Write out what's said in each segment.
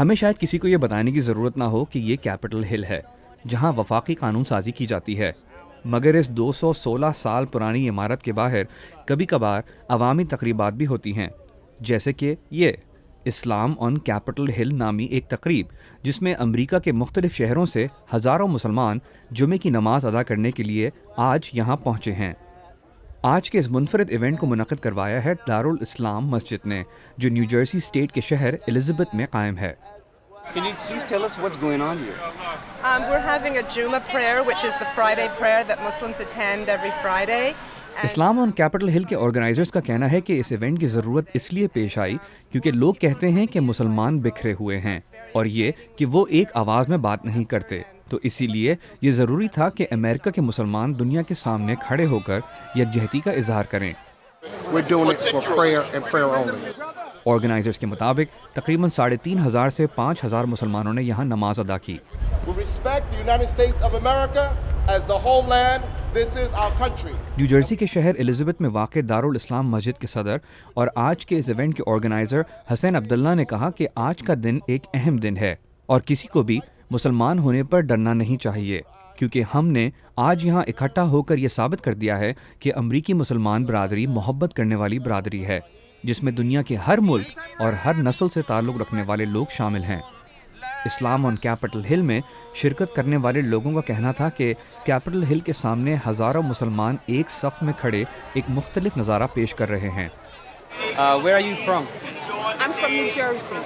ہمیں شاید کسی کو یہ بتانے کی ضرورت نہ ہو کہ یہ کیپٹل ہل ہے جہاں وفاقی قانون سازی کی جاتی ہے، مگر اس 216 سال پرانی عمارت کے باہر کبھی کبھار عوامی تقریبات بھی ہوتی ہیں، جیسے کہ یہ اسلام آن کیپٹل ہل نامی ایک تقریب جس میں امریکہ کے مختلف شہروں سے ہزاروں مسلمان جمعے کی نماز ادا کرنے کے لیے آج یہاں پہنچے ہیں۔ آج کے اس منفرد ایونٹ کو منعقد کروایا ہے دارالاسلام مسجد نے، جو نیو جرسی اسٹیٹ کے شہر الزبتھ میں قائم ہے۔ Can you please tell us what's going on here? We're having a Jummah prayer, which is the Friday prayer that Muslims attend every Friday. Islam on capital ہل کے organizers کا کہنا ہے کہ اس ایونٹ کی ضرورت اس لیے پیش آئی کیونکہ لوگ کہتے ہیں کہ مسلمان بکھرے ہوئے ہیں اور یہ کہ وہ ایک آواز میں بات نہیں کرتے، تو اسی لیے یہ ضروری تھا کہ امریکہ کے مسلمان دنیا کے سامنے کھڑے ہو کر یکجہتی کا اظہار کریں۔ We're doing it for prayer and prayer only. Organisers کے مطابق تقریباً 3500 سے 5000 مسلمانوں نے یہاں نماز ادا کی۔ We respect the United States of America as the homeland. This is our country. New Jersey کے شہر الزبتھ میں واقع دارالاسلام مسجد کے صدر اور آج کے اس ایونٹ کے آرگنائزر حسین عبداللہ نے کہا کہ آج کا دن ایک اہم دن ہے اور کسی کو بھی مسلمان ہونے پر ڈرنا نہیں چاہیے، کیونکہ ہم نے آج یہاں اکٹھا ہو کر یہ ثابت کر دیا ہے کہ امریکی مسلمان برادری محبت کرنے والی برادری ہے جس میں دنیا کے ہر ملک اور ہر نسل سے تعلق رکھنے والے لوگ شامل ہیں۔ اسلام آن کیپٹل ہل میں شرکت کرنے والے لوگوں کا کہنا تھا کہ کیپٹل ہل کے سامنے ہزاروں مسلمان ایک صف میں کھڑے ایک مختلف نظارہ پیش کر رہے ہیں۔ Where are you from? I'm from New Jersey.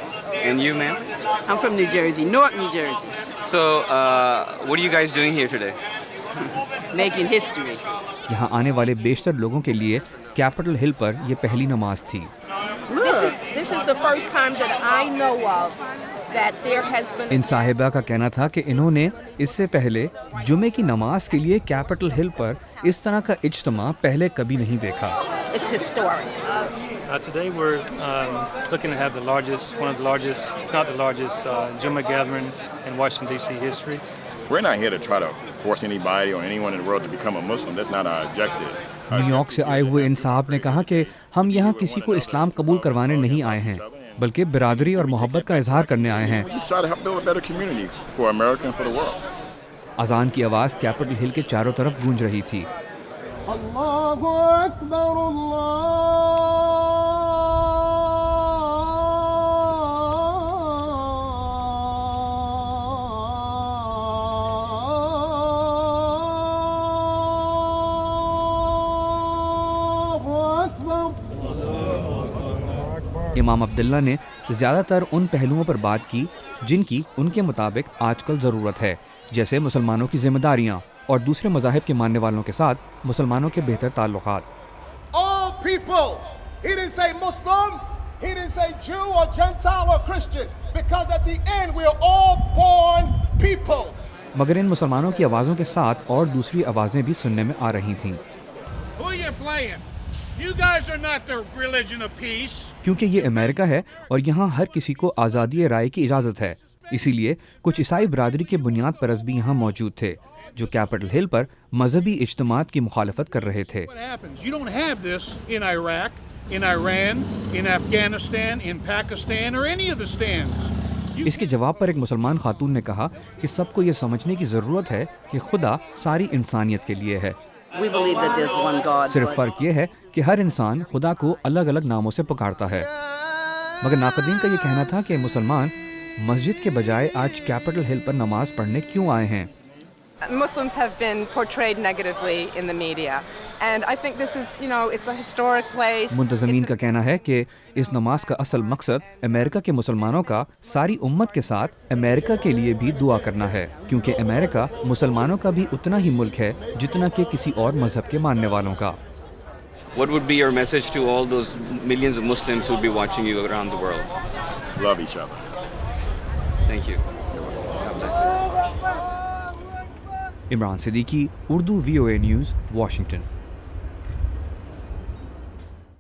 And you, ma'am? I'm from New Jersey, North New Jersey, So, what are you guys doing here today? making history. یہاں آنے والے بیشتر لوگوں کے لیے کیپٹل ہل پر یہ پہلی نماز تھی۔ This is the first time that I know of that there has been. ان صاحبہ کا کہنا تھا کہ انہوں نے اس سے پہلے جمعے کی نماز کے لیے کیپٹل ہل پر اس طرح کا اجتماع پہلے کبھی نہیں دیکھا۔ It's historic. Today we're looking to have one of the largest, if not the largest, Jummah gathering in Washington, D.C. history. We're not here to try to force anybody or anyone in the world to become a Muslim. That's not our objective. New York سے آئے ہوئے ان صاحب نے کہا کہ ہم یہاں کسی کو اسلام قبول کروانے نہیں آئے ہیں بلکہ برادری اور محبت کا اظہار کرنے آئے ہیں۔ We just try to help build a better community for America and for the world. اذان کی آواز کیپٹل ہل کے چاروں طرف گونج رہی تھی۔ Allahu Akbar, امام عبداللہ نے زیادہ تر ان پہلوؤں پر بات کی جن کی ان کے مطابق آج کل ضرورت ہے، جیسے مسلمانوں کی ذمہ داریاں اور دوسرے مذاہب کے ماننے والوں کے ساتھ مسلمانوں کے بہتر تعلقات۔ all people. He didn't say Muslim, he didn't say Jew or Gentile or Christian, because at the end we are all born people. مگر ان مسلمانوں کی آوازوں کے ساتھ اور دوسری آوازیں بھی سننے میں آ رہی تھیں۔ Who are you playing? You guys are not the religion of peace. کیونکہ یہ امریکہ ہے اور یہاں ہر کسی کو آزادی رائے کی اجازت ہے، اسی لیے کچھ عیسائی برادری کے بنیاد پرست بھی یہاں موجود تھے جو کیپٹل ہل پر مذہبی اجتماعات کی مخالفت کر رہے تھے۔ What happens? You don't have this in Iraq, in Iran, in Afghanistan, in Pakistan, or any of the stands. اس کے جواب پر ایک مسلمان خاتون نے کہا کہ سب کو یہ سمجھنے کی ضرورت ہے کہ خدا ساری انسانیت کے لیے ہے۔ We believe that there's one God. صرف فرق یہ ہے کہ ہر انسان خدا کو الگ الگ ناموں سے پکارتا ہے۔ مگر ناقدین کا یہ کہنا تھا کہ مسلمان مسجد کے بجائے آج کیپٹل ہل پر نماز پڑھنے کیوں آئے ہیں۔ Muslims have been portrayed negatively in the media, and I think this is, it's a historic place. منتظمین کا کہنا ہے کہ اس نماز کا اصل مقصد امریکہ کے مسلمانوں کا ساری امت کے ساتھ امریکہ کے لیے بھی دعا کرنا ہے، کیونکہ امریکہ مسلمانوں کا بھی اتنا ہی ملک ہے جتنا کہ کسی اور مذہب کے ماننے والوں کا۔ What would be your message to all those millions of Muslims who would be watching you around the world? Love each other. Thank you. Imran Siddiqui, Urdu VOA news, Washington.